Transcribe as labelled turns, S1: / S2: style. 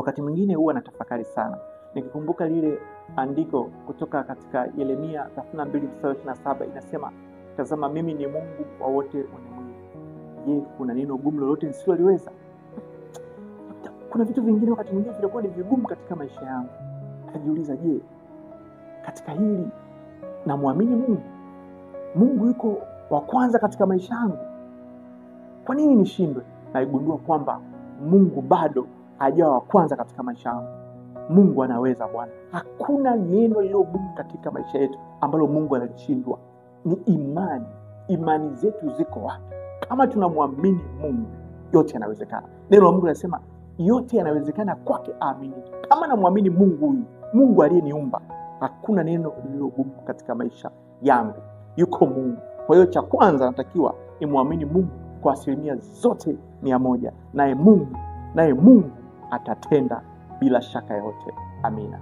S1: Wakati mwingine huwa natafakari sana, nikikumbuka lile andiko kutoka katika Yeremia 32:27 inasema, tazama mimi ni Mungu wa wote wenye mwili. Je, kuna neno gumu lolote nisiloliweza? Kuna vitu vingine wakati mwingine vinakuwa ni vigumu katika maisha yangu. Najiuliza, je, katika hili namwamini Mungu? Mungu yuko wa kwanza katika maisha yangu? Kwa nini nishindwe? Naigundua kwamba Mungu bado hajawa wa kwanza katika maisha yangu. Mungu anaweza Bwana. Hakuna neno lililo gumu katika maisha yetu ambalo Mungu analishindwa. Ni imani. Imani zetu ziko wapi? Kama tunamwamini Mungu, yote yanawezekana. Neno la Mungu linasema yote yanawezekana kwake aamini. Kama namwamini Mungu huyu, Mungu aliyeniumba, hakuna neno lililo gumu katika maisha yangu. Yuko Mungu. Kwa hiyo cha kwanza natakiwa nimwamini Mungu kwa 100%. Naye Mungu atatenda bila shaka yote. Amina.